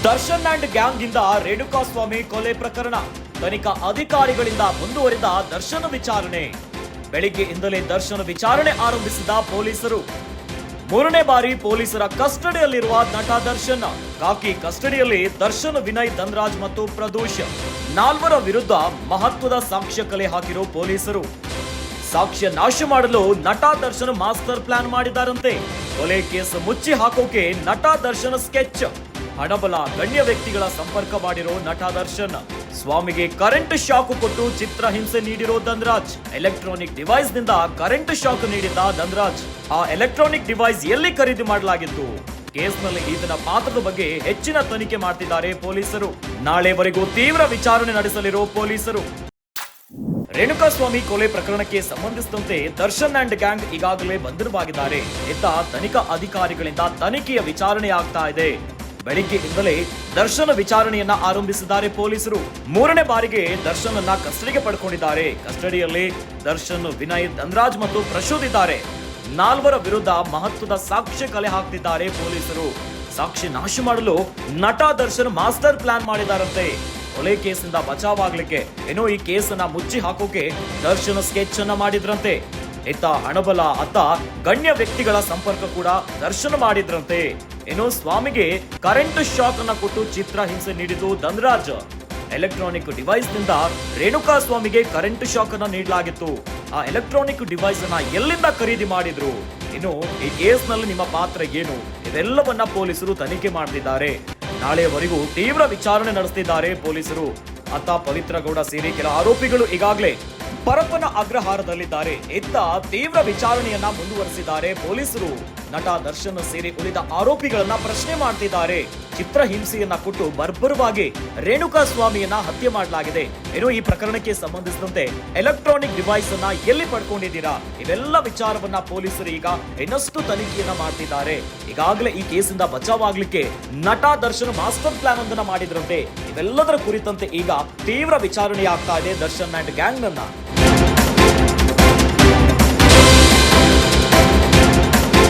Darshan and gang ಇಂದ ರೇಣುಕಾಸ್ವಾಮಿ ಕೊಲೆ ಪ್ರಕರಣ ತನಿಖಾ ಅಧಿಕಾರಿಗಳಿಂದ ಮುಂದುವರಿದ ದರ್ಶನ್ ವಿಚಾರಣೆ. ಬೆಳಿಗ್ಗೆಯಿಂದಲೇ ದರ್ಶನ್ ವಿಚಾರಣೆ ಆರಂಭಿಸಿದ ಪೊಲೀಸರು. ಮೂರನೇ ಬಾರಿ ಪೊಲೀಸರ ಕಸ್ಟಡಿಯಲ್ಲಿರುವ ನಟ ದರ್ಶನ್. ಕಾಕಿ ಕಸ್ಟಡಿಯಲ್ಲಿ ದರ್ಶನ್, ವಿನಯ್, ಧನ್ರಾಜ್ ಮತ್ತು ಪ್ರದೋಷ್. 4 ವಿರುದ್ಧ ಮಹತ್ವದ ಸಾಕ್ಷ್ಯ ಕಲೆ ಹಾಕಿರೋ ಪೊಲೀಸರು. ಸಾಕ್ಷ್ಯ ನಾಶ ಮಾಡಲು ನಟ ದರ್ಶನ್ ಮಾಸ್ಟರ್ ಪ್ಲಾನ್ ಮಾಡಿದ್ದಾರಂತೆ. ಕೊಲೆ ಕೇಸ್ ಮುಚ್ಚಿ ಹಾಕೋಕೆ ನಟ ದರ್ಶನ್ ಸ್ಕೆಚ್. ಹಣಬಲ, ಗಣ್ಯ ವ್ಯಕ್ತಿಗಳ ಸಂಪರ್ಕ ಮಾಡಿರೋ ನಟ ದರ್ಶನ್. ಸ್ವಾಮಿಗೆ ಕರೆಂಟ್ ಶಾಕ್ ಕೊಟ್ಟು ಚಿತ್ರಹಿಂಸೆ ನೀಡಿರೋ ಧನ್ರಾಜ್. ಎಲೆಕ್ಟ್ರಾನಿಕ್ ಡಿವೈಸ್ ನಿಂದ ಕರೆಂಟ್ ಶಾಕ್ ನೀಡಿದ್ದ ಧನ್ರಾಜ್. ಆ ಎಲೆಕ್ಟ್ರಾನಿಕ್ ಡಿವೈಸ್ ಎಲ್ಲಿ ಖರೀದಿ ಮಾಡಲಾಗಿತ್ತು? ಕೇಸ್ನಲ್ಲಿ ಈತನ ಪಾತ್ರದ ಬಗ್ಗೆ ಹೆಚ್ಚಿನ ತನಿಖೆ ಮಾಡ್ತಿದ್ದಾರೆ ಪೊಲೀಸರು. ನಾಳೆವರೆಗೂ ತೀವ್ರ ವಿಚಾರಣೆ ನಡೆಸಲಿರೋ ಪೊಲೀಸರು. ರೇಣುಕಾಸ್ವಾಮಿ ಕೊಲೆ ಪ್ರಕರಣಕ್ಕೆ ಸಂಬಂಧಿಸಿದಂತೆ ದರ್ಶನ್ ಅಂಡ್ ಗ್ಯಾಂಗ್ ಈಗಾಗಲೇ ಬಂಧಿತವಾಗಿದ್ದಾರೆ. ಇತ್ತ ತನಿಖಾ ಅಧಿಕಾರಿಗಳಿಂದ ತನಿಖೆಯ ವಿಚಾರಣೆ ಆಗ್ತಾ ಇದೆ. ಬೆಳಿಗ್ಗೆಯಿಂದಲೇ ದರ್ಶನ್ ವಿಚಾರಣೆಯನ್ನ ಆರಂಭಿಸಿದ್ದಾರೆ ಪೊಲೀಸರು. ಮೂರನೇ ಬಾರಿಗೆ ದರ್ಶನ್ ಅನ್ನ ಕಸ್ಟಡಿಗೆ ಪಡ್ಕೊಂಡಿದ್ದಾರೆ. ಕಸ್ಟಡಿಯಲ್ಲಿ ದರ್ಶನ್, ವಿನಯ್, ಧನ್ರಾಜ್ ಮತ್ತು ಪ್ರಶೋದ್ ಇದ್ದಾರೆ. 4 ವಿರುದ್ಧ ಮಹತ್ವದ ಸಾಕ್ಷ್ಯ ಕಲೆ ಹಾಕ್ತಿದ್ದಾರೆ ಪೊಲೀಸರು. ಸಾಕ್ಷಿ ನಾಶ ಮಾಡಲು ನಟ ದರ್ಶನ್ ಮಾಸ್ಟರ್ ಪ್ಲಾನ್ ಮಾಡಿದಾರಂತೆ. ಕೊಲೆ ಕೇಸಿಂದ ಬಚಾವಾಗ್ಲಿಕ್ಕೆ ಏನೋ ಈ ಕೇಸನ್ನ ಮುಚ್ಚಿ ಹಾಕೋಕೆ ದರ್ಶನ್ ಸ್ಕೆಚ್ ಅನ್ನ ಮಾಡಿದ್ರಂತೆ. ಇತ್ತ ಹಣಬಲ, ಅತ್ತ ಗಣ್ಯ ವ್ಯಕ್ತಿಗಳ ಸಂಪರ್ಕ ಕೂಡ ದರ್ಶನ್ ಮಾಡಿದ್ರಂತೆ. ಏನೋ ಸ್ವಾಮಿಗೆ ಕರೆಂಟ್ ಶಾಕ್ ಅನ್ನ ಕೊಟ್ಟು ಚಿತ್ರಹಿಂಸೆ ನೀಡಿದ್ದು ಧನ್ರಾಜ್. ಎಲೆಕ್ಟ್ರಾನಿಕ್ ಡಿವೈಸ್ ನಿಂದ ರೇಣುಕಾಸ್ವಾಮಿಗೆ ಕರೆಂಟ್ ಶಾಕ್ ಅನ್ನ ನೀಡಲಾಗಿತ್ತು. ಆ ಎಲೆಕ್ಟ್ರಾನಿಕ್ ಡಿವೈಸ್ ಅನ್ನ ಎಲ್ಲಿಂದ ಖರೀದಿ ಮಾಡಿದ್ರು? ಇನ್ನು ಈ ಕೇಸ್ ನಲ್ಲಿ ನಿಮ್ಮ ಪಾತ್ರ ಏನು? ಇದೆಲ್ಲವನ್ನ ಪೊಲೀಸರು ತನಿಖೆ ಮಾಡ್ತಿದ್ದಾರೆ. ನಾಳೆವರೆಗೂ ತೀವ್ರ ವಿಚಾರಣೆ ನಡೆಸುತ್ತಿದ್ದಾರೆ ಪೊಲೀಸರು. ಅತ್ತ ಪವಿತ್ರ ಗೌಡ ಸೇರಿ ಕೆಲ ಆರೋಪಿಗಳು ಈಗಾಗಲೇ ಪರಪ್ಪನ ಅಗ್ರಹಾರದಲ್ಲಿದ್ದಾರೆ. ಇತ್ತ ತೀವ್ರ ವಿಚಾರಣೆಯನ್ನ ಮುಂದುವರೆಸಿದ್ದಾರೆ ಪೊಲೀಸರು. ನಟ ದರ್ಶನ್ ಸೇರಿ ಉಳಿದ ಆರೋಪಿಗಳನ್ನ ಪ್ರಶ್ನೆ ಮಾಡ್ತಿದ್ದಾರೆ. ಚಿತ್ರಹಿಂಸೆಯನ್ನ ಕೊಟ್ಟು ಬರ್ಬರವಾಗಿ ರೇಣುಕಾಸ್ವಾಮಿಯನ್ನ ಹತ್ಯೆ ಮಾಡಲಾಗಿದೆ. ಏನು ಈ ಪ್ರಕರಣಕ್ಕೆ ಸಂಬಂಧಿಸಿದಂತೆ ಎಲೆಕ್ಟ್ರಾನಿಕ್ ಡಿವೈಸ್ ಅನ್ನ ಎಲ್ಲಿ ಪಡ್ಕೊಂಡಿದ್ದೀರಾ? ಇವೆಲ್ಲ ವಿಚಾರವನ್ನ ಪೊಲೀಸರು ಈಗ ಇನ್ನಷ್ಟು ತನಿಖೆಯನ್ನ ಮಾಡ್ತಿದ್ದಾರೆ. ಈಗಾಗಲೇ ಈ ಕೇಸಿಂದ ಬಚಾವಾಗ್ಲಿಕ್ಕೆ ನಟ ದರ್ಶನ್ ಮಾಸ್ಟರ್ ಪ್ಲಾನ್ ಒಂದನ್ನ ಮಾಡಿದ್ರಂತೆ. ಇವೆಲ್ಲದರ ಕುರಿತಂತೆ ಈಗ ತೀವ್ರ ವಿಚಾರಣೆ ಆಗ್ತಾ ಇದೆ ದರ್ಶನ್ ಅಂಡ್ ಗ್ಯಾಂಗ್ ನನ್ನ.